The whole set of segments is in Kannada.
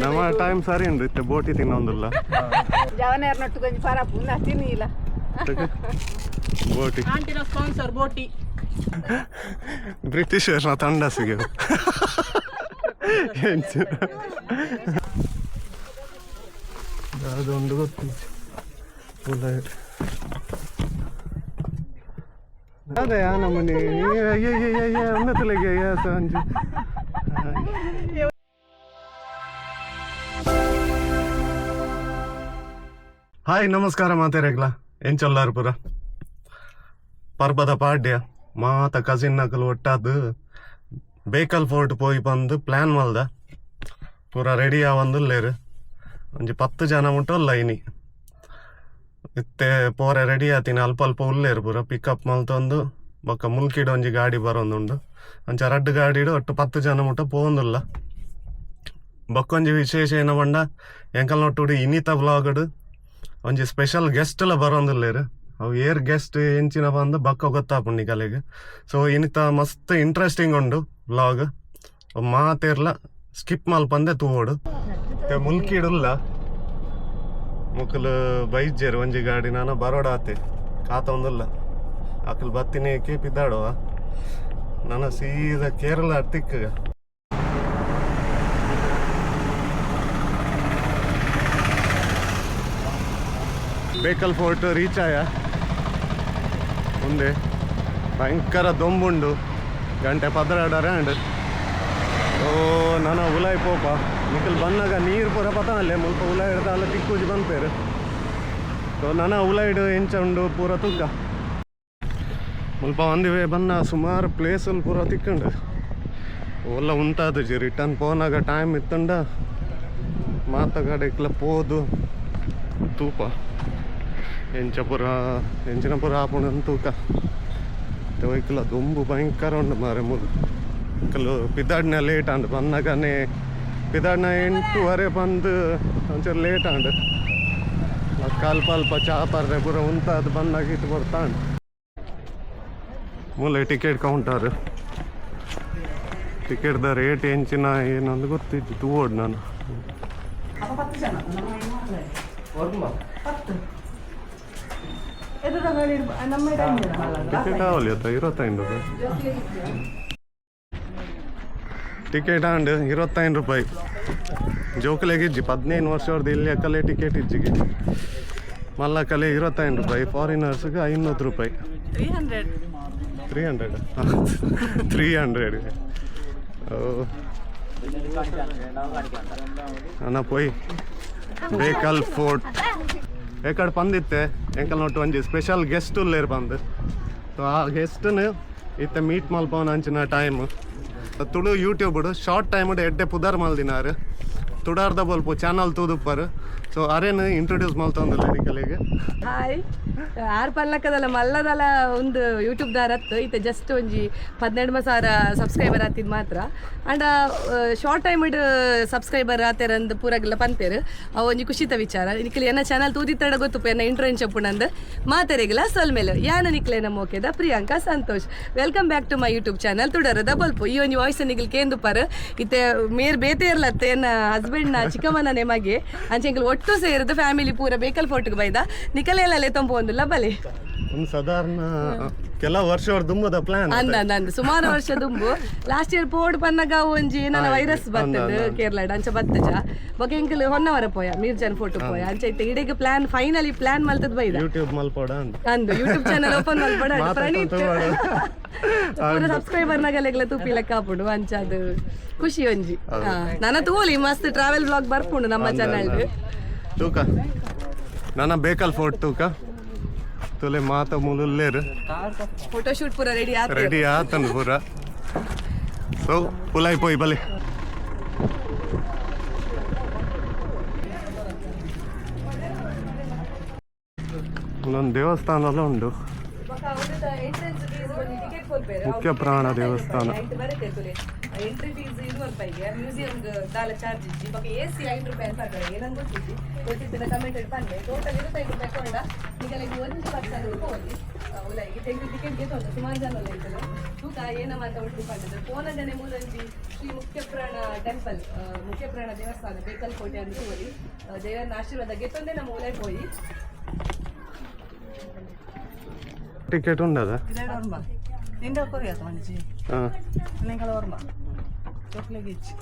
ನಮ್ಮ ಟೈಮ್ ಸರಿ ಉಂಡು ಬೋಟಿ ತಿನ್ನೊಂದಿಲ್ಲ ಜವನೇರ್ನೊಟ್ಟು ಕೊಂಚ ಪರಪು ತಿನ್ನಿಲ್ಲ ಬೋಟಿ ಆಂಟಿನ ಸ್ಪಾನ್ಸರ್ ಬೋಟಿ ಬ್ರಿಟಿಷರ್ನ ತಂಡ ಸಿಗ ಅದೊಂದು ಗೊತ್ತಿಲ್ಲ ಅದೇ ನಮ್ಮನೆ ಒಂದು ತಲೆಗೆ ಸಂಜೆ ಹಾಯ್ ನಮಸ್ಕಾರ ಮಾತೇರೆಗ್ಲ ಎಂಚೊಲ್ಲಾರು ಪುರ ಪರ್ಬದ ಪಾಡ್ಯ ಮಾತ ಕಸಿನ್ ನಕಲು ಒಟ್ಟಾದು ಬೇಕಲ್ ಫೋರ್ಟ್ ಪೋಯಿ ಬಂದು ಪ್ಲಾನ್ ಮಲ್ದ ಪೂರ ರೆಡಿ ಆವಂದುಲ್ಲೇರು ಒಂಜಿ 10 ಜನ ಮುಟ್ಟಲ್ಲ ಇನಿ ಇತ್ತೆ ಪೋರೆ ರೆಡಿ ಆತೀನಿ ಅಲ್ಪ ಅಲ್ಪ ಉಲ್ಲೇರು ಪೂರ ಪಿಕಪ್ ಮಲ್ತೊಂದು ಬೊಕ್ಕ ಮುಲ್ಕಿಡ್ ಒಂಜಿ ಗಾಡಿ ಬರೋಂದುಂಡು ಒಂಚ 2 ಗಾಡಿಡು ಒಟ್ಟು 10 ಜನ ಮುಟ್ಟ ಪೋಂದುಲ್ಲ ಬೊಕ್ಕೊಂಜಿ ವಿಶೇಷ ಏನ ಬಂಡ ಎಂಕಲ್ ನೋಟುಡು ಇನಿತ ವ್ಲಾಗಡು ಒಂಜಿ ಸ್ಪೆಷಲ್ ಗೆಸ್ಟ್ ಎಲ್ಲ ಬರೋಂದುಲ್ಲೇರು ಅವು ಏರ್ ಗೆಸ್ಟ್ ಎಂಚಿನ ಬಂದು ಬಕ್ಕ ಗೊತ್ತಾಪುಂಡು ಈ ಕಲೆಗೆ ಸೊ ಇನಿತ ಮಸ್ತ್ ಇಂಟ್ರೆಸ್ಟಿಂಗ್ ಉಂಡು ವ್ಲಾಗ್ ಮಾತೇರ್ಲ ಸ್ಕಿಪ್ ಮಲ್ಪಂದೆ ತೂವೋಡು ಮುಲ್ಕಿಡುಲ್ಲ ಮುಕ್ಕಲು ಬೈಜೇರು ಒಂಜಿ ಗಾಡಿ ನಾನು ಬರೋಡ ಆತೆ ಕಾತ ಒಂದಲ್ಲ ಅಕಲ್ ಬತ್ತಿನಿ ಕೇಪಿದ್ದಾಡುವ ನಾನು ಸೀದಾ ಕೇರಳ ತಿಕ್ಕಗ ಬೇಕಲ್ ಫೋರ್ಟ್ ರೀಚ್ ಆಯ ಮುಂದೆ ಭಯಂಕರ ದೊಂಬುಂಡು ಗಂಟೆ ಪದ್ರಾಡಾಂಡ್ ಓ ನಾನು ಉಲಾಯ್ ಪೋಪ ನಿಖಲ್ ಬಂದಾಗ ನೀರು ಪೂರ ಪತಾನಲ್ಲೇ ಮುಲ್ಪ ಉಲಾಯ್ ಹಿಡ್ದ ಅಲ್ಲ ತಿಕ್ಕೂಜಿ ಬಂದ್ಪೇರು ಸೊ ನಾನು ಉಲಾಯ್ಡು ಎಂಚ ಉಂಡು ಪೂರ ತುಗ್ಗ ಮುಲ್ಪ ಒಂದಿವೆ ಬನ್ನ ಸುಮಾರು ಪ್ಲೇಸಲ್ಲಿ ಪೂರ ತಿಕ್ಕಂಡು ಒಲ್ಲ ಉಂಟಾದು ಜಿ ರಿಟರ್ನ್ ಪೋನಾಗ ಟೈಮ್ ಇತ್ತಂಡ ಮಾತಗಾಡಿಕ್ಲ ಪೋದು ತೂಪ ಎಂಚ ಪುರ ಎಂಚಿನ ಪುರ ಆಪುಣ ತೂಕ ವೈಕಲ ದೊಂಬು ಭಯಂಕರ ಉಂಡು ಮಾರೆ ಕಲ್ಲು ಪಿದಾಡ್ನ ಲೇಟ್ ಅಂಡು ಬಂದಾಗನೇ ಪಿದಾಡ್ನ 8:30 ಬಂದು ಒಂಚೂರು ಲೇಟ್ ಅಂಡು ಅಲ್ಪ ಅಲ್ಪ ಚಾ ಪರ್ರೆ ಪೂರ ಉಂಟಾದು ಬಂದಾಗ ಇಟ್ಟು ಬರ್ತಾಂಡು ಮೂಲೆ ಟಿಕೆಟ್ ಕೌಂಟರ್ ಟಿಕೆಟ್ದ ರೇಟ್ ಎಂಚಿನ ಏನಂದು ಗೊತ್ತಿತ್ತು ತೂವೋಡು ನಾನು ಟಿಕೆಟ್ ಆಗಲಿ ಅತ್ತ 25 ರೂಪಾಯಿ ಟಿಕೆಟ್ ಅಂಡ್ 25 ರೂಪಾಯಿ ಜೋಕಲೆಗೆ ಇಜ್ಜಿ 15 ವರ್ಷದವ್ರದ್ದು ಇಲ್ಲಿ ಅಕ್ಕಲೆ ಟಿಕೆಟ್ ಇಜ್ಜಿಗೆ ಮಲ್ಲ ಕಲೆ 25 ರೂಪಾಯಿ ಫಾರಿನರ್ಸ್ಗೆ 500 ರೂಪಾಯಿ 300 ಅಣ್ಣ ಪೋಯ್ ಬೇಕಲ್ ಫೋರ್ಟ್ ಏಕಡೆ ಬಂದಿತ್ತೆ ಎಂಕಲ್ ನೋಟು ಒಂಜಿ ಸ್ಪೆಷಲ್ ಗೆಸ್ಟ್ ಉಲ್ಲೇರು ಬಂದು ಸೊ ಆ ಗೆಸ್ಟನ್ನು ಇತ್ತೆ ಮೀಟ್ ಮಲ್ಪವನ ಅಂಚಿನ ಟೈಮ್ ತುಳು ಯೂಟ್ಯೂಬ್ಡು ಶಾರ್ಟ್ ಟೈಮ್ಡು ಎಡ್ಡೆ ಪುದರ್ ಮಲ್ದಿನಾರು ತುಡಾರ್ದ ಬಲ್ಪು ಚಾನಲ್ ತೂದುಪ್ಪರು ಸೊ ಅರೇನು ಇಂಟ್ರೊಡ್ಯೂಸ್ ಮಲ್ತೊಂದಿಲ್ಲ ನಿಕಲಿಗೆ ಹಾಯ್ ಆರು ಪಲ್ಲಕ್ಕದಲ್ಲ ಮಲ್ಲದಲ್ಲ ಒಂದು ಯೂಟ್ಯೂಬ್ ದಾರತ್ತು ಇತ್ತೆ ಜಸ್ಟ್ ಒಂಜಿ 12,000 ಸಬ್ಸ್ಕ್ರೈಬರ್ ಆತಿದ್ ಮಾತ್ರ ಅಂಡ್ ಶಾರ್ಟ್ ಟೈಮ್ ಸಬ್ಸ್ಕ್ರೈಬರ್ ಆತೇರಂದು ಪೂರಾಗೆಲ್ಲ ಪಂತೇರು ಅವು ಒಂಜಿ ಖುಷಿತ ವಿಚಾರ ನಿಕ್ಲಿ ಏನ ಚಾನಲ್ ತೂದಿತ್ತಡ ಗೊತ್ತುಪ್ಪ ಏನ ಇಂಟ್ರೆನ್ ಚಪ್ಪುಣಂದು ಮಾತಾರೆಗಿಲ್ಲ ಸೊಲ್ಮೇಲೆ ಯಾನ ನಿಕ್ಲೆ ನಮ್ಮ ಓಕೆದ Priyanka Santosh welcome back to my YouTube channel ತುಡರದ ಬಲ್ಪು ಈ ಒಂಜಿ ವಾಯ್ಸ್ ನಿಖಿಲ್ ಕೇಂದುಪಾರು ಇತ್ತೆ ಮೇರ್ ಬೇತೆ ಇರ್ಲತ್ತೆ ಏನ ಹಸ್ಬೆಂಡ್ನ ಚಿಕ್ಕಮ್ಮನ ನೇಮಗೆ ಅಂಚೆಂಕಲ್ ಒಟ್ಟು ಸೇರಿದ ಫ್ಯಾಮಿಲಿ ಪೂರ ಬೇಕಲ್ ಫೋರ್ಟ್ಗೆ ಬೈದ ನಿಕಲೆಲ್ಲ ತೊಂಬ ಒಂದಿಲ್ಲ ಬಲೆ ಒಂದು ಸಾಧಾರಣ ಕೆಲವು ವರ್ಷ ದುಂಬುದ ಪ್ಲಾನ್ ಅಂದ ಸುಮಾರು ವರ್ಷ ದುಂಬು ಲಾಸ್ಟ್ ಇಯರ್ ಪೋಡ್ ಪನ್ನಗ ಒಂಜಿ ನನ್ನ ವೈರಸ್ ಬರ್ತದ ಕೇರಳ ಅಂಚ ಬತ್ತಜ ಬೊಕ ಎಂಕಲ್ ಹೊನ್ನವರ ಪೋಯ ಮೀರ್ಜನ್ ಫೋಟೋ ಪೋಯ ಅಂಚ ಇತ್ತೆ ಇಡೆಗೆ ಪ್ಲಾನ್ ಫೈನಲಿ ಪ್ಲಾನ್ ಮಲ್ತದ ಬೈದ ಯೂಟ್ಯೂಬ್ ಮಲ್ಪೋಡ ಅಂದು ಯೂಟ್ಯೂಬ್ ಚಾನಲ್ ಓಪನ್ ಮಲ್ಪೋಡ ಪ್ರಣೀತ್ ಪೂರ ಸಬ್ಸ್ಕ್ರೈಬರ್ ನಗಲೆಗ್ಲ ತುಪ್ಪಿ ಲೆಕ್ಕ ಹಾಪುಂಡು ಅಂಚ ಅದು ಖುಷಿ ಒಂಜಿ ನನ್ನ ತೂಲಿ ಮಸ್ತ್ ಟ್ರಾವೆಲ್ ಬ್ಲಾಗ್ ಬರ್ಪುಂಡು ನಮ್ಮ ಚಾನಲ್ ತೂಕ ನನ್ನ ಬೇಕಲ್ ಫೋರ್ಟ್ ತೂಕ ತುಲೆ ಮಾತ ಮುಲುಲ್ಲೇರು ಫೋಟೋ ಶೂಟ್ ಪೂರ ರೆಡಿ ಆತಂದು ಪೂರ ಸೊ ಪುಲಾಯ್ ಪೋಯ್ ಬಲೆ ಒಂದೊಂದು ದೇವಸ್ಥಾನ ಉಂಡು ಮುಖ್ಯ ಪ್ರಾಣ ದೇವಸ್ಥಾನ ಎಂಟ್ರಿ ಫೀಸ್ 200 ರೂಪಾಯಿಗೆ ಮ್ಯೂಸಿಯಂ ದಾಲ ಚಾರ್ಜ್ ಇಜ್ಜಿ ಬಗ್ಗೆ AC 5 ರೂಪಾಯಿ ಅಂತ ಹಾಕಿ ಏನಂತ ಗೊತ್ತಿದ್ದ ಕಮೆಂಟ್ ಪಂಡೆ ಟೋಟಲ್ 25 ರೂಪಾಯಿ ಕೊಂಡ ಈಗ ಒಂದು ಪರ್ಸನ್ ಹೋಗಿ ಉಲಾಯಿಗೆ ತೆಂಗು ಟಿಕೆಟ್ ಗೆದ್ದು ಸುಮಾರು ಜನ ಇರ್ತದೆ ತೂಕ ಏನ ಮಾತ ಉಂಟು ಪಂಡಿದ್ರು ಕೋನದನೆ ಮೂಲಂಜಿ ಶ್ರೀ ಮುಖ್ಯಪ್ರಾಣ ಟೆಂಪಲ್ ಮುಖ್ಯಪ್ರಾಣ ದೇವಸ್ಥಾನ ಬೇಕಲ್ ಕೋಟೆ ಅಂತ ಹೋಗಿ ದೇವರ ಆಶೀರ್ವಾದ ಗೆತ್ತೊಂದೇ ನಮ್ಮ ಉಲಾಯಿ ಹೋಗಿ ಟಿಕೆಟ್ ಉಂಡದ ನಿಂದ ಕೊರಿಯಾತ ಮಂಜಿ ನಿಂಗಳ ವರ್ಮ ಚೊಕ್ಲೆಗೆ ಇಚ್ಚಿ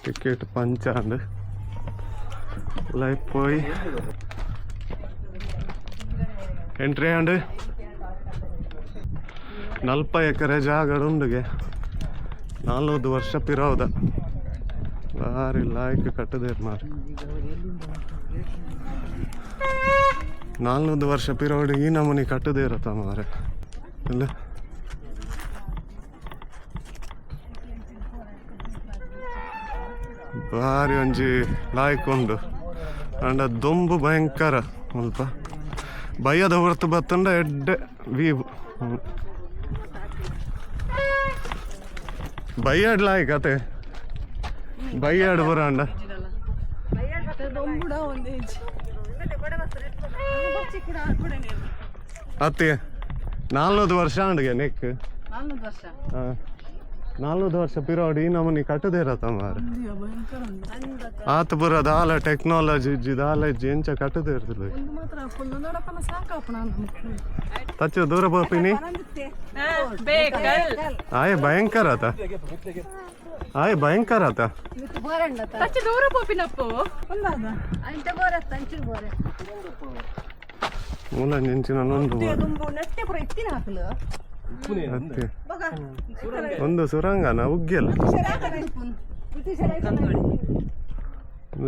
ടിക്കറ്റ് പഞ്ചാണ്ട് പോയി ಎಂಟ್ರಿ ಆಂಡ್ 40 ಎಕರೆ ಜಾಗ ಉಂಡುಗೆ 40 ವರ್ಷ ಪಿರೋದ ಭಾರಿ ಲಾಯ್ಕ್ ಕಟ್ಟದೇರ್ ಮಾರಿ 40 ವರ್ಷ ಪಿರೋಡ್ ಈ ನಮೂನಿ ಕಟ್ಟದೇ ಇರತ್ತ ಮಾರೆ ಇಲ್ಲ ಭಾರಿ ಒಂಜಿ ಲಾಯ್ಕ್ ಉಂಡು ಅಂಡ ದೊಂಬು ಭಯಂಕರ ಸ್ವಲ್ಪ ಭಯದ ಹೊರತು ಬತ್ತಂಡ ಎಡ್ಡೆ ವೀವ್ ಬೈಯಾಡ್ ಲಾಯ್ಕ್ ಅತೆ ಬೈಯಾಡ್ ಬರಂಡ ಅತ್ತೆ 40 ವರ್ಷ ಅಂಡ್ಗೆ ನೆಕ್ 40 ವರ್ಷ ಪಿರೋಡ್ ಈ ನಮೂನಿ ಕಟ್ಟದೇ ಇರತ್ತ ಮಾರ ಆತ ಬರೋದು ಆಲ ಟೆಕ್ನಾಲಜಿ ಇಜ್ಜಿದ ಆಲ ಇಜ್ಜಿ ಎಂಚ ಕಟ್ಟದೇ ಇರ್ತದೆ ತಚ್ಚ ದೂರ ಬೋಪಿನಿ ಆಯ್ ಭಯಂಕರ ಆತ ಆಯ್ ಭಯಂಕರ ಆತ ದೂರ ಪೋಪಿನಪ್ಪು ಮೂಲ ನೆಂಚಿನ ನೊಂದು ಅತ್ತೆ ಒಂದು ಸುರಂಗನ ಉಗ್ಗೆಲ್ಲ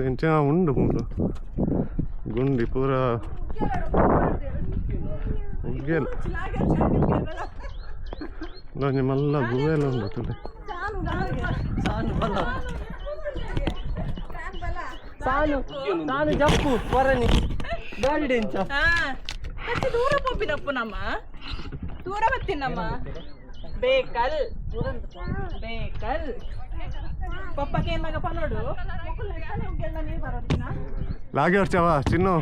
ಎಂಚಿನ ಉಂಡು ಮೂಲು ಗುಂಡಿ ಪೂರ ಉಗ್ಗೆಲ್ಲ ಒಂಜಿ ಮಲ್ಲ ಗುವೆಲ್ಲ ಉಂಡು ತುಲೆ ಜಪ್ಪು ವರಣಿ ಗಾಡಿ ಎಂಚ ದೂರ ಪೋಪಿನಪ್ಪು ನಮ್ಮ ದೂರ ಬರ್ತೀನಮ್ಮ ಬೇಕಲ್ ಬೇಕಲ್ ಪಪ್ಪಗೆ ಏನಾಗಪ್ಪ ನೋಡು ನೀರು ಬರೋದಿನ ಲಾಗೆ ವರ್ಷವ ಚಿನ್ನು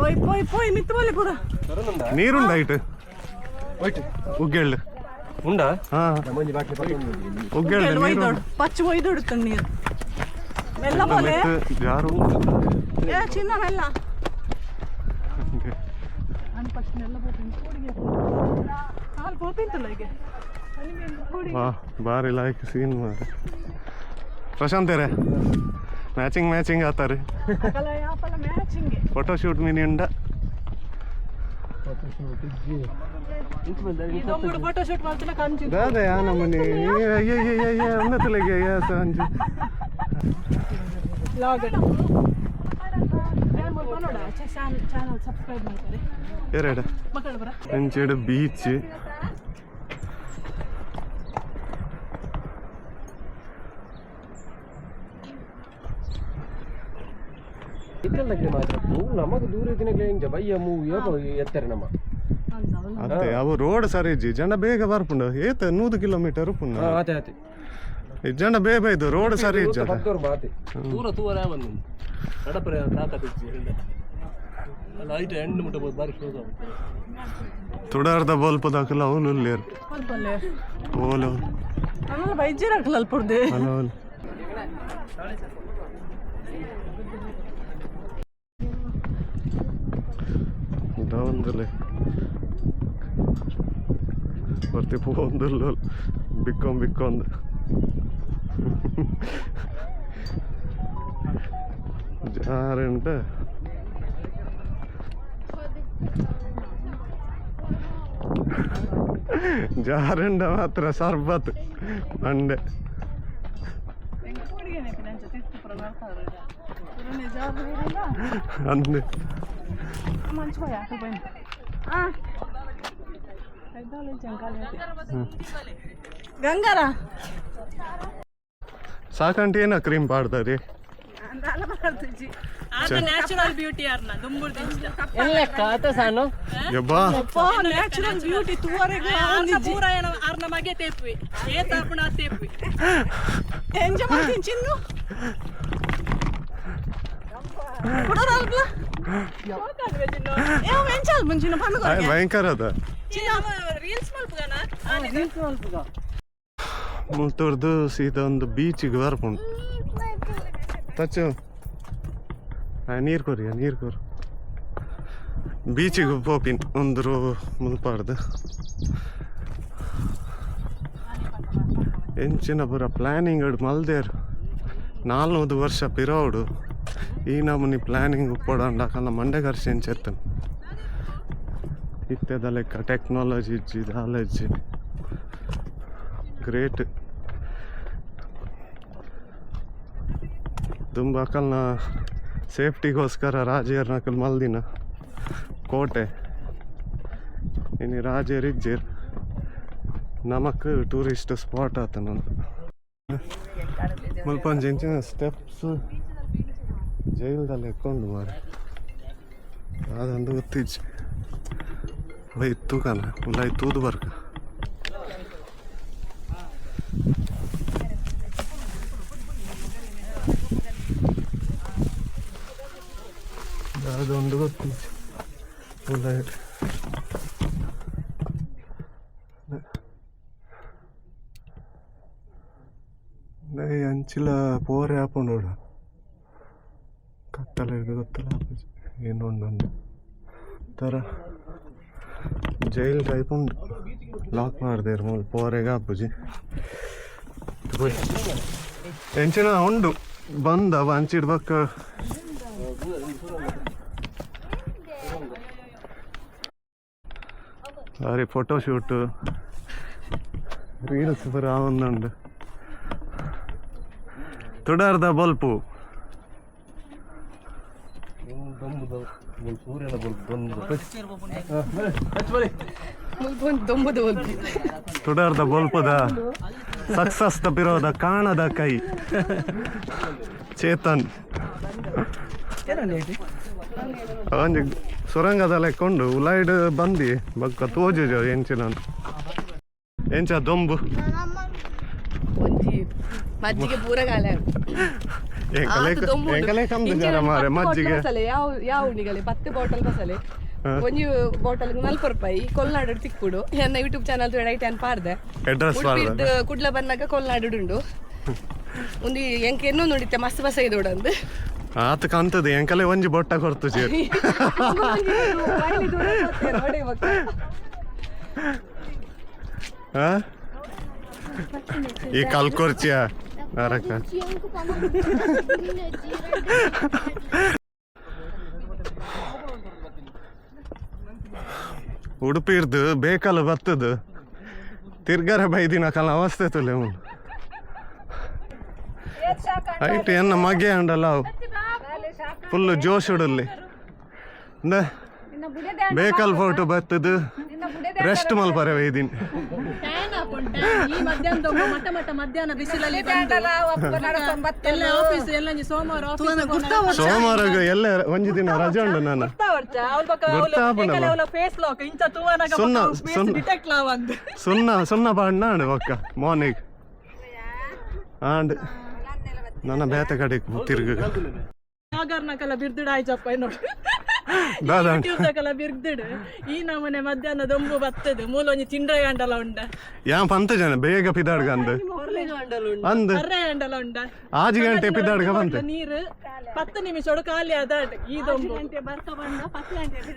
ಪೋಯ್ ಪೋಯ್ ಪೋಯ್ ಮಿತ್ತು ಬೋಲೆ ಪೂರ ನೀರುಂಡ ಐಟ್ ಉಗ್ಗೆಳ್ಳು ಉಂಡಾ ಹಾ ಉಗ್ಗೆಳ್ಳು ನೀರು ಪಚ್ಚು ಒಯ್ದೊಡುತ್ತ ನೀರು ಮೆಲ್ಲ ಬೋಲೆ ಜಾರು ಏ ಚಿನ್ನ ಮೆಲ್ಲ ಭಾರಿ ಲಾಯ್ಕ್ ಸೀನ್ ಮಾರೆ ಪ್ರಶಾಂತರೇ ಮ್ಯಾಚಿಂಗ್ ಮ್ಯಾಚಿಂಗ್ ಆತಾರೆ ಫೋಟೋ ಶೂಟ್ ಮೀನಿ ಉಂಡ ಫೋಟೋ ಶೂಟ್ ಮಾಡ್ತಿಲ್ಲ ಕಂಚು ದಾದೆ ಆ ನಮ್ಮನೆ ಉನ್ನತಲೆಗೆ ಸಂಜೆ ಚಾನಲ್ ಸಬ್ಸ್ಕ್ರೈಬ್ ಮಾಡ್ತಾರೆ ಎರಡು ಮಕ್ಕಳು ಬರ ಎಂಚೆಡು ಬೀಚ್ ಇತ್ತಲ್ಲಕ್ಕೆ ಮಾತ್ರ ನಮಗೆ ದೂರ ಇದ್ದಿನಾಗಲೇ ಹಿಂಗೆ ಬಯ್ಯ ಮೂವ್ ಎತ್ತಾರೆ ನಮ್ಮ ಅತ್ತೆ ಅವು ರೋಡ್ ಸರಿ ಇಜ್ಜಿ ಜನ ಬೇಗ ಬರ್ಪುಂಡು ಏತ 100 ಕಿಲೋಮೀಟರ್ ಪುಣ್ಣ ಆತೆ ಆತೆ ಜನ ಬೇಗ ಇದು ರೋಡ್ ಸರಿ ಇಜ್ಜ ಭಕ್ತರು ಮಾತೆ ದೂರ ತೂರ ಬಂದು ನಡಪರೆ ತಾಕತ್ತಿಜ್ಜಿ ಲೈಟ್ ಎಂಡ್ ಮುಟ್ಟ ಬಾರಿ ಕ್ಲೋಸ್ ಆಗುತ್ತೆ ತುಡಾರ್ದ ಬಲ್ಪ್ ದಾಖಲ ಅವನು ಉಲ್ಲೇರು ಓಲು ಆಮೇಲೆ ಬೈಜಿರ ಅಲ್ಪಡ್ದೆ ಹಲೋ ഇതാവുന്നല്ലേ കുറച്ച് പോകുന്നല്ലോ ബിക്കോന്ന് ജാറുണ്ട് ജാറുണ്ട് മാത്ര സർബത്ത് ഉണ്ട് ಅಂದೆ ಗಂಗಾರ ಸಾಕಂಟಿ ಏನ ಕ್ರೀಮ್ ಪಾಡ್ತಾರೆ ಅದು ನ್ಯಾಚುರಲ್ ಬ್ಯೂಟಿ ಯಾರನ್ನ ದುಂಬುರ್ದು ಇಷ್ಟ ಯಬ್ಬಾ ನ್ಯಾಚುರಲ್ ಬ್ಯೂಟಿ ತೂವರೆಗೆ ಪೂರ ಏನೋ ಆರ್ನ ಮಗೆ ತೇಪ್ವಿ ಏ ತಾಪುಣ ತೇಪ್ವಿ ಎಂಜಾಯ್ ಮಾಡ್ತೀನಿ ಚಿನ್ನು ಕೊಡೋರಲ್ವಾ ಯಾವ ಎಂಜಾಯ್ ಮುಂಚಿನ ಪಂದು ಭಯಂಕರ ಅದ ರೀಲ್ಸ್ ಮಲ್ಪಗನ ಮುತ್ತೂರ್ದು ಸೀದಾ ಒಂದು ಬೀಚಿಗೆ ಬರ್ಪುಂಡು ತಚ್ಚು ನೀರು ಕೊರಿಯ ನೀರು ಕೊರು ಬೀಚಿಗೆ ಪೋಪಿನ್ ಒಂದ್ರು ಮುಲ್ಪಾಡ್ದು ಎಂಚಿನ ಪೂರ ಪ್ಲ್ಯಾನಿಂಗ್ ಮಲ್ದೇರು 400 ವರ್ಷ ಪಿರೋಡು ಈ ನಮೂನಿ ಪ್ಲ್ಯಾನಿಂಗ್ ಉಪ್ಪೊಡಂಡಕಲ್ಲ ಮಂಡೆ ಖರ್ಚು ಎಂಚೆತ್ತನು ಇತ್ತೆದ ಲೆಕ್ಕ ಟೆಕ್ನಾಲಜಿ ಇಜ್ಜಿ ನಾಲೆಡ್ಜಿ ಗ್ರೇಟ್ ತುಂಬ ಅಕಲ್ನ ಸೇಫ್ಟಿಗೋಸ್ಕರ ರಾಜೇರ್ ನಕಲ್ ಮಲ್ದಿನ ಕೋಟೆ ಇನ್ನು ರಾಜೇರ್ ಇಜ್ಜೇರ್ ನಮಕ್ ಟೂರಿಸ್ಟ್ ಸ್ಪಾಟ್ ಆತನ ಮುಲ್ಪಂಜ್ ಎಂಚಿನ ಸ್ಟೆಪ್ಸ್ ಜೈಲ್ದಲ್ಲಿ ಎಕ್ಕೊಂಡು ಮಾರಿ ಅದೊಂದು ಗೊತ್ತಿಜ್ಜಿ ಇತ್ತು ಕನ ಉಲ್ಲ ತೂದು ಬರ್ಕ ಅದೊಂದು ಗೊತ್ತಿಜ್ಜಿ ಉಲ್ಲ ಅಂಚಿಲ ಪೋರೆ ಹಾಕೊಂಡು ಕತ್ತಲೆ ಗೊತ್ತಿಲ್ಲ ಏನು ಒಂದೊಂದು ಥರ ಜೈಲ್ ಟೈಪ್ ಉಂಟು ಲಾಕ್ ಮಾಡಿದೆ ಮೂಲ ಪೋರೆಗೆ ಹಾಪುಜಿ ಎಂಚಿನ ಉಂಡು ಬಂದ ಹಂಚಿಡ್ಬೇಕ ಅರೆ ಫೋಟೋ ಶೂಟ್ ರೀಲ್ಸ್ ಬರ ಒಂದುಂಡು ತುಡಾರ್ದ ಬಲ್ಪು ತುಡಾರ್ದ ಬಲ್ಪದ ಸಕ್ಸಸ್ ತಪ್ಪಿರೋದ ಕಾಣದ ಕೈ ಚೇತನ್ ಒಂಜಿ ಸುರಂಗದ ಲೆಕ್ಕೊಂಡು ಉಲೈಡ್ ಬಂದಿ ಬಕ್ಕ ತೋಜುಜ ಎಂಚಿನ ಎಂಚ ದೊಂಬು ಒಂಜಿ ಮಜ್ಜಿಗೆ ಪೂರ ಕಾಲ ಎಂಕಲೆ ಕಮ್ದು ಜರ ಮಾರೆ ಮಜ್ಜಿಗೆ ಯಾವ ಯಾವ ಉಂಡಿಗಲೆ 10 ಬಾಟಲ್ ಮಸಾಲೆ ಒಂಜಿ ಬಾಟಲ್ 40 ರೂಪಾಯಿ ಕೊಲ್ನಾಡು ತಿಕ್ಕುಡು ನನ್ನ ಯೂಟ್ಯೂಬ್ ಚಾನಲ್ ಐಟ್ ಅನ್ ಪಾರ್ದೆ ಅಡ್ರೆಸ್ ಕುಡ್ಲ ಬಂದಾಗ ಕೊಲ್ನಾಡು ಉಂಡು ಒಂದು ಎಂಕ ಇನ್ನೂ ನೋಡಿತ್ತೆ ಮಸ್ತ್ ಮಸ ಇದೋಡಂದು ಆತ ಕಾಣ್ತದೆ ಎಂಕಲೆ ಒಂಜಿ ಬೊಟ್ಟ ಕೊರ್ತು ಚೇರ್ ಈ ಕಲ್ಕೊರ್ಚಿಯ ನರಕ ಉಡುಪಿರ್ದು ಬೇಕಲ್ಲ ಬತ್ತದು ತಿರ್ಗರ ಬೈದಿನ ಕಾಲ ಅವಸ್ಥೆ ತುಲೆ ಐಟ್ ಎನ್ನ ಮಗೆ ಅಂಡಲ್ಲ ಫುಲ್ಲು ಜೋಶ್ ಉಡಲ್ಲಿ ಬೇಕಲ್ ಫೋಟೋ ಬತ್ತದು ರೆಸ್ಟ್ ಮಲ್ಪರೆ ಬೈದಿನ ಈ ಮಧ್ಯಾಹ್ನ ಮಧ್ಯಾಹ್ನ ಬಿಸಿಲಲ್ಲಿ ಸೋಮವಾರ ಎಲ್ಲ ಒಂಜಿ ದಿನ ರಜೆ ಉಂಡು ನಾನು ಸುನ್ನ ಪಾಡ್ನಾಡು ಒಕ್ಕ ಮಾರ್ನಿಂಗ್ ಆಂಡ್ ನನ್ನ ಬೇತೆ ಕಡೆಗೆ ತಿರುಗ ನಾಗರ್ನಕಲ್ಲ ಬಿರ್ದಿಡ ಆಯ್ತಪ್ಪ ನೋಡಿ ಬಿರ್ದಿಡು ಈ ನಮ್ಮನೆ ಮಧ್ಯಾಹ್ನ ದೊಂಬು ಬತ್ತದು ಮೂಲ ಒಂಜಿ ತಿಂಡ್ರೆ ಗಂಡಲ ಉಂಡ ಯಾ ಪಂತ ಜನ ಬೇಗ ಪಿದಾಡ್ಗ ಅಂದ್ ಅರ್ರೆ ಗಂಡಲ ಉಂಡ 6 ಗಂಟೆ ಪಿದಾಡ್ಗ ಬಂತ ನೀರು 10 ನಿಮಿಷ ಖಾಲಿ ಅದ ಈ ದೊಂಬು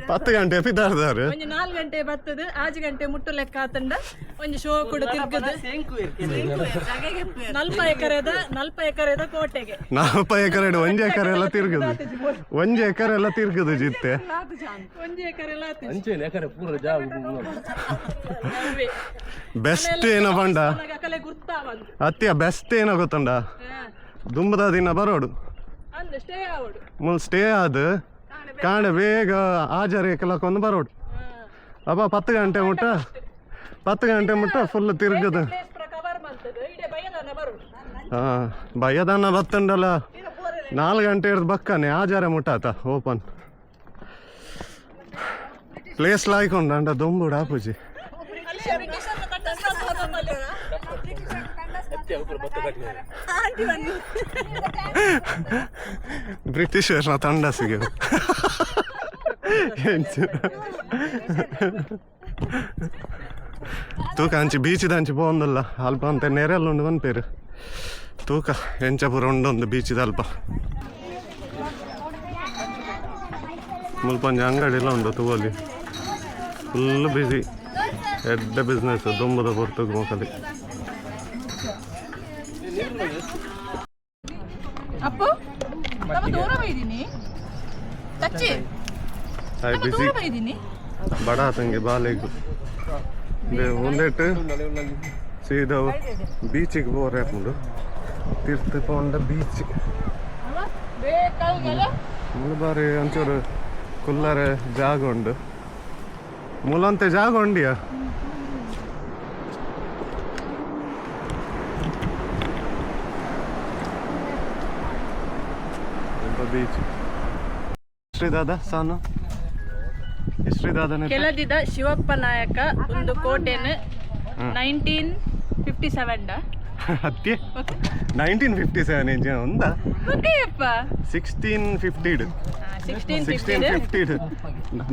10 ಗಂಟೆ ಪಿದಾಡ್ದಾರು ಒಂಜಿ 4 ಗಂಟೆ ಬತ್ತದು 6 ಗಂಟೆ ಮುಟ್ಟು ಲೆಕ್ಕ ಆತಂಡ ಒಂಜಿ ಶೋ ಕೂಡ ತಿರ್ಗದು 40 ಎಕರೆದ ಕೋಟೆಗೆ 40 ಎಕರೆ 1 ಎಕರೆ ಎಲ್ಲ ತಿರ್ಗದು 1 ಎಕರೆ ಎಲ್ಲ ತಿರ್ಗದು ಜಿತ್ತೆ 1 ಎಕರೆ ಎಲ್ಲ ಅಂಚೆ ಎಕರೆ ಪೂರ ಜಾಗ ಬೆಸ್ಟ್ ಏನೋ ಬಂಡ ಅತ್ಯ ಬೆಸ್ಟ್ ಏನೋ ಗೊತ್ತಂಡ ದುಂಬದ ದಿನ ಬರೋಡು ಮುಲ್ ಸ್ಟೇ ಆದ ಕಾಣ ಬೇಗ ಆಜಾರ ಕೆಲಕ್ಕೊಂದು ಬರೋಡು ಅಪ್ಪ 10 ಗಂಟೆ ಮುಟ್ಟ ಫುಲ್ ತಿರ್ಗದು ಭಯದನ್ನ ಬತ್ತಂಡಲ್ಲ 4 ಗಂಟೆ ಇರ್ದು ಬಕ್ಕನೆ ಆಜಾರ ಮುಟ್ಟಾತ ಓಪನ್ ಪ್ಲೇಸ್ ಲಾಯ್ಕೊಂಡ ಅಂಡ ದೊಂಬುಡ ಆಪುಜಿ ಬ್ರಿಟಿಷರ್ನ ತಂಡ ಸಿಗ ತೂಕ ಅಂಚಿ ಬೀಚಿದಂಚಿ ಪೋಂದಲ್ಲ ಅಲ್ಪ ಅಂತ ನೆರೆಲ್ಲ ಉಂಡು ಬಂದ್ಪೇರು ತೂಕ ಎಂಚಪುರ ಉಂಡೊಂದು ಬೀಚಿದ ಅಲ್ಪ ಮುಲ್ಪಂಜಿ ಅಂಗಡಿ ಉಂಡು ತೂವಲ್ಲಿ ಫುಲ್ ಬಿಸಿ ಎಡ್ಡ ಬಿಸ್ನೆಸ್ ದುಂಬದ ಪೊರ್ತುಗು ಮುಖಲಿ ಅಪ್ಪು ನಮ್ಮ ದೂರ ಬೈದಿನಿ ತಚ್ಚಿ ಹಾಯ್ ಬಿಸಿ ದೂರ ಬೈದಿನಿ ಬಡ ತಂಗೆ ಬಾಲೆಗು ಒಂದೇಟು ಸೀದಾ ಬೀಚಿಗೆ ಬೋರೆ ಹಾಕೊಂಡು ತೀರ್ಥ ಪೋಂಡ ಬೀಚ್ ಮುಳಬಾರಿ ಒಂಚೂರು ಕುಲ್ಲರೆ ಜಾಗ ಉಂಡು ಮೂಲಂತೆ ಜಾಗ ಉಂಡಿಯಾ ಬೀಚ್ ಶ್ರೀದಾದ ಸಾನು ಶ್ರೀದಾದನೆ ಕೆಲದಿದ ಶಿವಪ್ಪ ನಾಯಕ ಒಂದು ಕೋಟೆನು 1957 ಹತ್ತಿ 1957 ಇಂಚ ಒಂದಾ ಓಕೆಯಪ್ಪ 1650 1650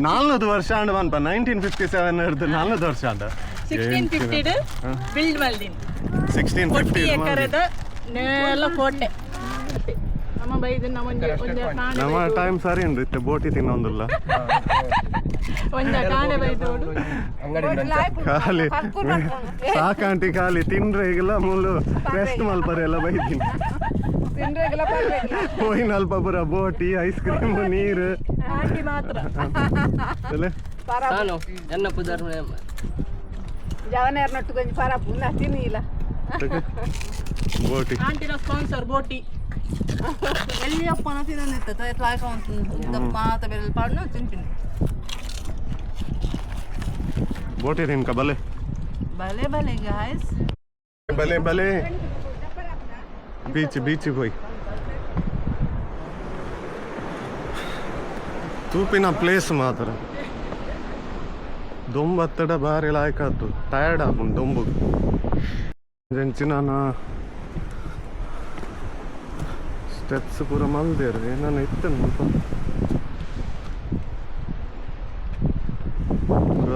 400 ವರ್ಷ ಆಂಡ್ ಬನ್ಪ 1957 ಹಿಡ್ದು 400 ವರ್ಷ ಆಂಡ 1650 ಬಿಲ್ಡ್ ಮಲ್ದಿನ್ 1650 ಎಕರೆದ ನೆಲ ಕೋಟೆ ನಮ್ಮ ಬೈದು ನಮ್ಮ ಟೈಮ್ ಸರಿ ಉಂಡು ಇತ್ತೆ ಬೋಟಿ ತಿನ್ನೊಂದಿಲ್ಲ ಒಂದ ಕಾಣೆ ಬೈದು ಖಾಲಿ ಸಾಕಾಂಟಿ ಖಾಲಿ ತಿಂದ್ರೆ ಈಗೆಲ್ಲ ಮುಳ್ಳು ರೆಸ್ಟ್ ಮಲ್ಪರೆ ಎಲ್ಲ ಬೈತೀನಿ ಹೋಯಿನ ಅಲ್ಪ ಪುರ ಬೋಟಿ ಐಸ್ ಕ್ರೀಮ್ ನೀರು ಮಾತ್ರ ಎನ್ನ ಪುದರ್ ಜವನೇರ್ನೊಟ್ಟು ಕೊಂಚ ಪರಪು ನಾ ತಿನ್ನಿಲ್ಲ ಬೋಟಿ ಆಂಟಿನ ಸ್ಪಾನ್ಸರ್ ಬೋಟಿ ಎಲ್ಲಿಯಪ್ಪನ ತಿನ್ನೋದಿತ್ತು ಎತ್ಲಾಕ ಮಾತ ಬೆಲ್ಲ ಪಾಡ್ನು ತಿಂತೀನಿ ಬೋಟಿ ತಿನ್ಕ ಬಲೆ ಭಲೆ ಭಲೆ ಗಾಯ್ಸ್ ಬಲೆ ಬಲೆ ಬೀಚಿಗೆ ಹೋಯ್ ತೂಪಿನ ಪ್ಲೇಸ್ ಮಾತ್ರ ದೊಂಬತ್ತಡ ಬಾರಿ ಲಾಯ್ಕಾತು ಟಯರ್ಡ್ ಆಪುಂಡು ದೊಂಬು ಜಂಚಿನ ಸ್ಟೆಪ್ಸ್ ಪೂರ ಮಲ್ದೇರು ಏನಾನ ಇತ್ತು ಪೂರ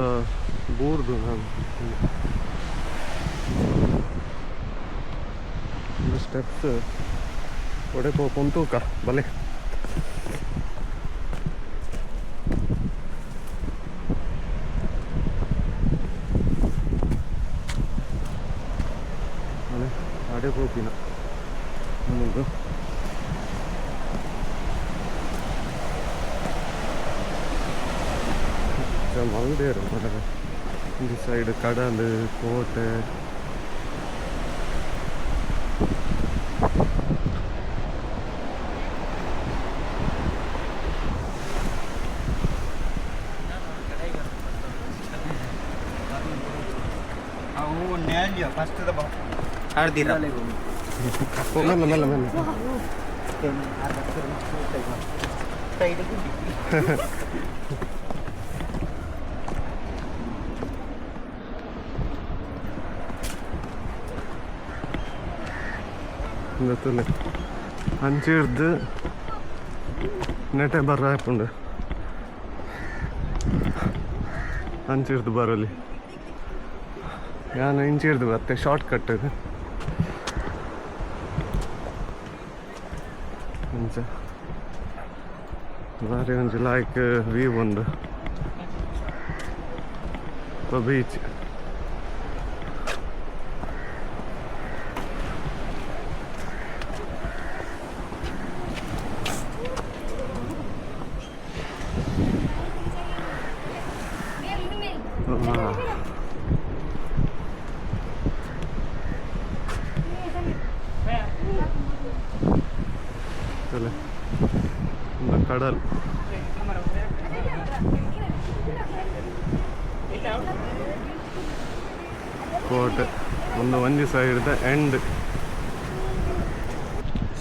ಬೂರ್ದು ನಾನು ಸ್ಟೆಪ್ಸ್ ಒಡೆಕ್ ಕುಂತೂಕ ಬಲೆ ಅಲೆ ಅಡೆ ಹೋಗಿನ ನಮಗೂ ಮಲ್ದೇರು ಮರವೆ ಈ ಸೈಡ್ ಕಡಲು ಕೋಟೆ ಮೆಲ್ಲ ಮೆಲ್ಲ ಮೆಲ್ಲ ಗೊತ್ತಿಲ್ಲ ಅಂಚಿಡ್ದು ನೆಟೆ ಬರ್ರ ಹಾಕೊಂಡು ಅಂಚಿಡ್ದು ಬರಲಿ ನಾನು ಇಂಚಿಡ್ದು ಮತ್ತೆ ಶಾರ್ಟ್ ಕಟ್ ಇದು ಅಂಚ ಬಾರಿ ಒಂಚು ಲಾಯ್ಕ್ ವ್ಯೂ ಒಂದು ಬೀಚ್ ಕಡಲ್ ಕೋಟೆ ಒಂದು ಸೈಡ್ ಎಂಡ್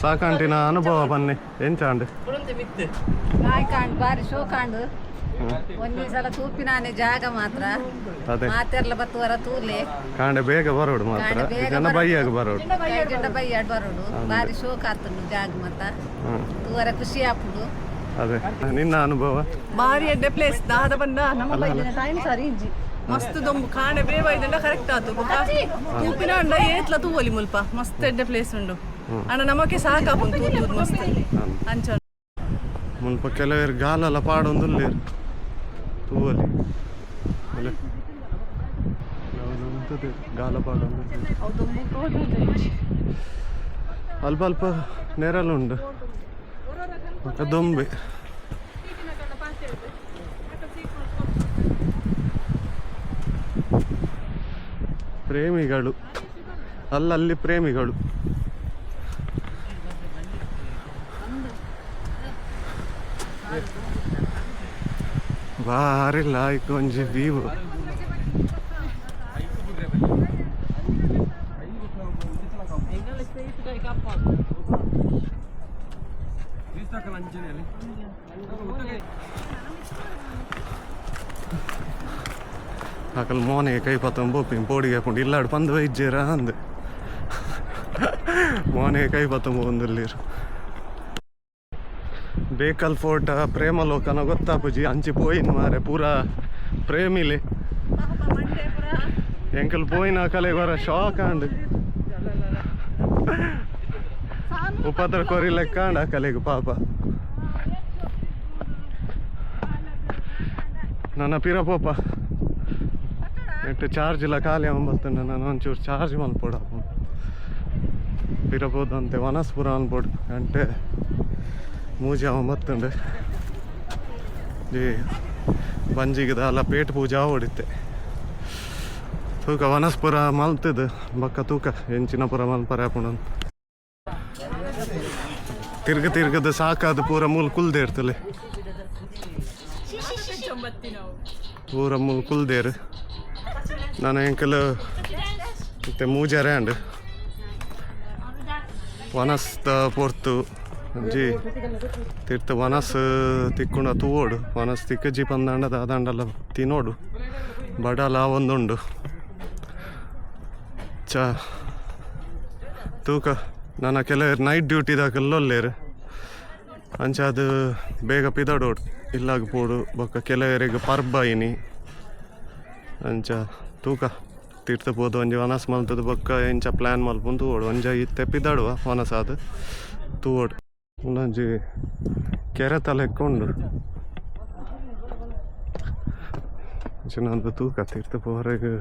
ಸಾಕಂಟಿನ ಅನುಭವ ಬನ್ನಿ ಎಂಚಾಂಡ್ ಕಾಯ್ ಕಾಂಡ್ ಬಾರಿ ಶೋ ಕಾಂಡು ಒಂದೇ ಸಲ ತೂಪಿನಾನೆ ಜಾಗ ಮಾತ್ರ ಅದೇ ಮಾತೆರ್ಲ ಬತ್ತುವರ ತೂಲೆ ಕಾಂಡೆ ಬೇಗ ಬರೋಡು ಮಾತ್ರ ಜನ ಬೈಯಾಗ ಬರೋಡು ಜಂಡ ಬೈಯಾಡ್ ಬರೋಡು ಬಾರಿ ಶೋ ಕಾತುಂಡು ಜಾಗ ಮಾತ ತೂವರ ಖುಷಿ ಆಪುಡು ಅದೇ ನಿನ್ನ ಅನುಭವ ಬಾರಿ ಎಡ್ಡೆ ಪ್ಲೇಸ್ ದಾದ ಬಂದ ನಮ್ಮ ಬೈದಿನ ಟೈಮ್ ಸರಿ ಇಂಜಿ ಮಸ್ತ್ ದೊಂಬು ಕಾಣೆ ಬೇವ ಇದಂಡ ಕರೆಕ್ಟ್ ಆತು ತೂಪಿನ ಅಂಡ ಏತ್ಲ ತೂವಲಿ ಮುಲ್ಪ ಮಸ್ತ್ ಎಡ್ಡೆ ಪ್ಲೇಸ್ ಉಂಡು ಅಣ್ಣ ನಮಕ್ಕೆ ಸಾಕಾಪುಂಡು ತೂತುದು ಮಸ್ತ್ ಅಂಚ ಮುಲ್ಪ ಕೆಲವರು ಗಾಲೆಲ್ಲ ಪಾಡೊಂದುಲ್ಲೇರು ತೂವಲಿ ಗಾಲ ಪಾಡೊಂದು ಅಲ್ಪ ಅಲ್ಪ ನೆರಳುಂಡು ದೊಂಬೆ ಪ್ರೇಮಿಗಳು ಅಲ್ಲಲ್ಲಿ ಪ್ರೇಮಿಗಳು ಭಾರಿ ಲಾಯ್ಕ್ ಒಂಜಿ ವೀವ್ ಅಕಲ್ ಮೋನೆ ಕೈ ಪತ್ತಂ ಬೋಪಿಂಗ್ ಪೋಡಿಗೆ ಹಾಕೊಂಡು ಇಲ್ಲಾಡು ಪಂದು ವೈದ್ಯರ ಅಂದ್ ಮೋನೆ ಕೈ ಪತ್ತಂ ಒಂದಲ್ಲಿರು ಬೇಕಲ್ ಫೋರ್ಟ್ ಪ್ರೇಮಲೋಕನ ಗೊತ್ತಾಪುಜಿ ಅಂಚಿ ಪೋಯಿನ್ ಮಾರೆ ಪೂರಾ ಪ್ರೇಮಿಲೆ ಎಂಕಲ್ ಪೋಯಿನ ಕಲೆ ಬರ ಶಾಕ್ ಅಂಡ್ ಉಪದ್ರ ಕೊರಿ ಲೆಕ್ಕ ಅಂಡ ಕಲೆಗೆ ಪಾಪ ನನ್ನ ಪಿರಪೋಪ ನೆಟ್ಟು ಚಾರ್ಜ್ ಇಲ್ಲ ಖಾಲಿ ಅಂಬತ್ತಂಡ ನಾನು ಒಂಚೂರು ಚಾರ್ಜ್ ಮಲ್ಪೋಡ ಪಿರಪೋದಂತೆ ವನಸ್ಪುರ ಅನ್ಬೋಡು ಗಂಟೆ ಮೂಜೆ ಒಂಬತ್ತುಂಡು ಈ ಬಂಜಿಗಿದ ಅಲ್ಲ ಪೇಟ್ ಪೂಜಾ ಹೊಡಿತೆ ತೂಕ ವನಸ್ಪುರ ಮಲ್ತದು ಬಕ್ಕ ತೂಕ ಎಂಚಿನಪುರ ಮಲ್ಪರ ಪುಣ ತಿರ್ಗದ ಸಾಕಾದ ಪೂರ ಮೂಲ ಕುಲ್ದೆ ಇರ್ತಲೆ ಪೂರ ಮೂಲ ಕುಲ್ದೇರು ನಾನು ಎಂಕಲ್ ಮತ್ತೆ ಮೂಜಾರೆ ಅಂಡ್ ವನಸ್ತ ಪೊರ್ತು ಜಿ ತಿರ್ತ ವನಸ್ ತಿಕ್ಕೊಂಡ ತೂವೋಡು ವನಸ್ ತಿಕ್ಕ ಜಿ ಪಂದಂಡ ದಂಡಲ್ಲ ತಿನ್ನೋಡು ಬಡಲ ಒಂದುಂಡು ಚ ತೂಕ ನನ್ನ ಕೆಲವರು ನೈಟ್ ಡ್ಯೂಟಿದಾಗಲ್ಲೊಲ್ಲೇರು ಅಂಚ ಅದು ಬೇಗ ಪಿದಾಡೋಡು ಇಲ್ಲಾಗ ಪೋಡು ಬೊಕ್ಕ ಕೆಲವರಿಗೆ ಪರ್ಬಾಯಿನಿ ಅಂಚ ತೂಕ ತಿರ್ತಬೋದು ಒಂಜಿ ವನಸ್ ಮಲ್ತದ ಬೊಕ್ಕ ಎಂಚ ಪ್ಲ್ಯಾನ್ ಮಲ್ಪುಂದು ತೂವೋಡು ಒಂಜ ಇತ್ತೆ ಪಿದಾಡುವ ವನಸಾದ ತೂವೋಡು ಒಂದೊಂಜಿ ಕೆರೆ ತಲೆಕ್ಕೊಂಡು ನಂದು ತೂಕ ತೀರ್ಥ ಹೊರಗೆ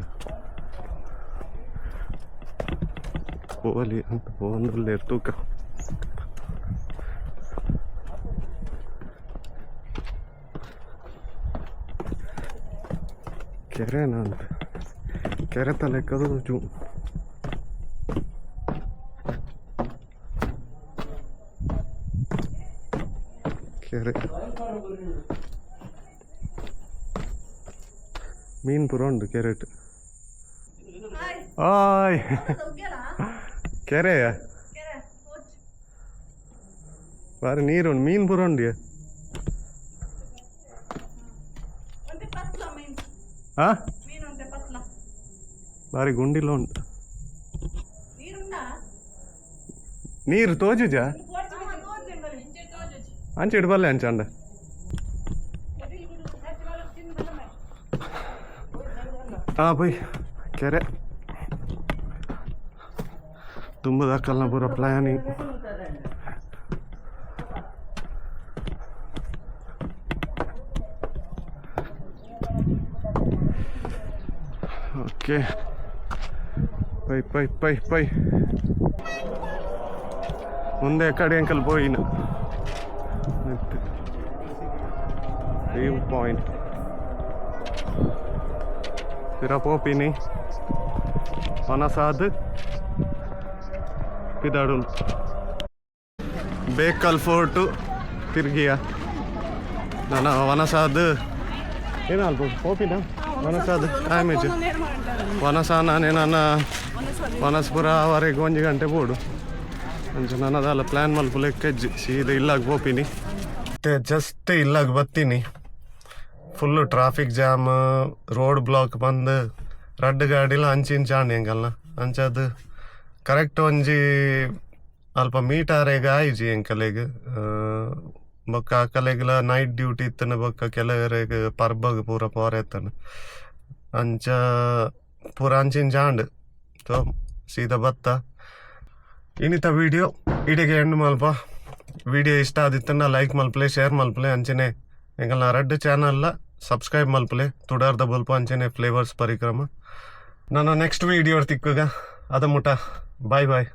ಹೋಗಲಿ ಅಂತ ಒಂದಲ್ಲೇ ತೂಕ ಕೆರೆನಾ ಅಂತ ಕೆರೆ ತಲೆಕ್ಕದು ಜೂ ಕೆರೆ ಮೀನು ಪುರ ಉಂಡು ಕೆರೆಟ್ ಆಯ್ ಕೆರೆಯ ಬಾರಿ ನೀರುಂಡು ಮೀನು ಪುರ ಉಂಡು ಹಾ ಬಾರಿ ಗುಂಡಿಲ್ಲ ಉಂಟು ನೀರು ತೋಜುಜ ಅಂಚೆ ಇಡ್ಬಲ್ಲೆ ಅಂಚಂಡ ಹಾ ಬೈ ಕೆರೆ ತುಂಬದಕ್ಕಲ್ಲ ಪೂರ ಪ್ಲ್ಯಾನಿಂಗ್ ಓಕೆ ಪೈ ಪೈ ಪೈ ಪೈ ಮುಂದೆ ಕಡೆ ಅಂಕಲ್ ಪೋಯಿನ ವ್ಯೂ ಪಾಯಿಂಟ್ ಪಿರಪೋಪಿನಿ ವನಸಾದ್ ಪಿದಾಡು ಬೇಕಲ್ ಫೋರ್ಟು ತಿರ್ಗಿಯ ನಾನು ವನಸಾದ್ ಏನಲ್ಬೋದು ಪೋಪಿನ ವನಸಾದ್ ಆಮೇಜ್ ವನಸ ನಾನೇ ನನ್ನ ವನಸ್ಪುರ ಅವರೆಗೆ 1 ಗಂಟೆ ಬೋಡು ಅಂಚ ನನ್ನದಲ್ಲ ಪ್ಲ್ಯಾನ್ ಮಲ್ಪುಲೆಕ್ಕ ಸೀದಾ ಇಲ್ಲಾಗ ಹೋಗ್ತೀನಿ ಜಸ್ಟ್ ಇಲ್ಲಾಗ ಬರ್ತೀನಿ. Full traffic jam, road block ಬಂದು ರಡ್ಡ್ ಗಾಡಿಲ ಅಂಚಿಂಚಾಂಡಿ ಹೆಂಗಲ್ಲ ಅಂಚದು ಕರೆಕ್ಟ್ ಒಂಜಿ ಅಲ್ಪ ಮೀಟರೇಗ ಆಯ್ಜಿ ಎಂಕಲೆಗ್ ಬೊಕ್ಕ ಅಕಲೆಗ್ಲ ನೈಟ್ ಡ್ಯೂಟಿ ಇತ್ತನ ಬೊಕ್ಕ ಕೆಲವರೆಗ್ ಪರ್ಬಗ್ ಪೂರ ಪೋರೆತ್ತನ ಅಂಚ ಪೂರ ಅಂಚಿಂಚಾಂಡ್ ಸೊ ಸೀದಾ ಬತ್ತ. ಇನ್ನಿತ ವಿಡಿಯೋ ಇಡೆಗೆ ಎಂಡ್ ಮಲ್ಪ. ವಿಡಿಯೋ ಇಷ್ಟ ಆದಿತ್ತನ್ನ ಲೈಕ್ ಮಲ್ಪಲೆ, ಶೇರ್ ಮಲ್ಪಲೆ, ಅಂಚನೆ ಎಂಕಲ್ನ ರಡ್ಡ್ ಚಾನಲ್ಲ ಸಬ್ಸ್ಕ್ರೈಬ್ ಮಲ್ಪಲೆ. ತುಡಾರ್ದ ಬಲ್ಪ ಅಂಚನೆ ಫ್ಲೇವರ್ಸ್ ಪರಿಕ್ರಮ. ನಾನು ನೆಕ್ಸ್ಟ್ ವಿಡಿಯೋ ತಿಕ್ಕುಗ ಅದ ಮುಟ ಬಾಯ್ ಬಾಯ್.